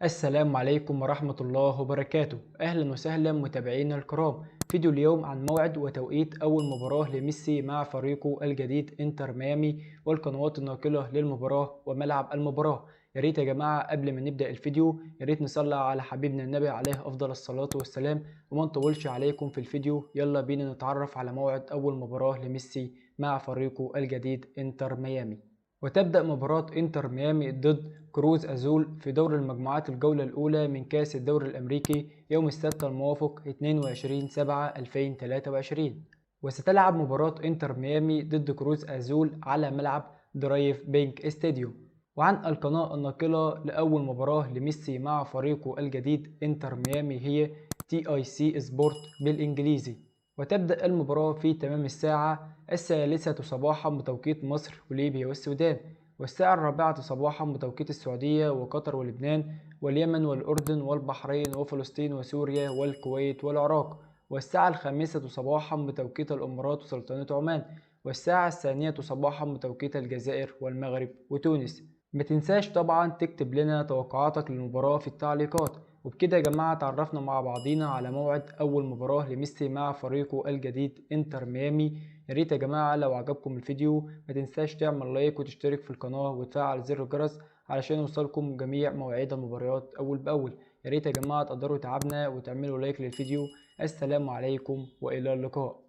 السلام عليكم ورحمة الله وبركاته. أهلا وسهلا متابعينا الكرام. فيديو اليوم عن موعد وتوقيت أول مباراة لميسي مع فريقه الجديد انتر ميامي والقنوات الناقلة للمباراة وملعب المباراة. يا ريت يا جماعة قبل ما نبدأ الفيديو يا ريت نصلي على حبيبنا النبي عليه أفضل الصلاة والسلام وما نطولش عليكم في الفيديو. يلا بينا نتعرف على موعد أول مباراة لميسي مع فريقه الجديد انتر ميامي. وتبدأ مباراة انتر ميامي ضد كروز أزول في دور المجموعات الجولة الأولى من كأس الدوري الأمريكي يوم السبت الموافق 22/7/2023. وستلعب مباراة انتر ميامي ضد كروز أزول على ملعب درايف بينك استاديوم. وعن القناة الناقلة لأول مباراة لميسي مع فريقه الجديد انتر ميامي هي TIC سبورت بالإنجليزي. وتبدأ المباراة في تمام الساعة 1 صباحا بتوقيت مصر وليبيا والسودان، والساعة 4 صباحا بتوقيت السعودية وقطر ولبنان واليمن والأردن والبحرين وفلسطين وسوريا والكويت والعراق، والساعة 5 صباحا بتوقيت الإمارات وسلطنة عمان، والساعة 2 صباحا بتوقيت الجزائر والمغرب وتونس. متنساش طبعا تكتب لنا توقعاتك للمباراة في التعليقات. وبكده يا جماعة تعرفنا مع بعضينا على موعد أول مباراة لميسي مع فريقه الجديد انتر ميامي. يا ريت يا جماعة لو عجبكم الفيديو متنساش تعمل لايك وتشترك في القناة وتفعل زر الجرس علشان يوصلكم جميع مواعيد المباريات أول بأول. يا ريت يا جماعة تقدروا تعبنا وتعملوا لايك للفيديو. السلام عليكم وإلى اللقاء.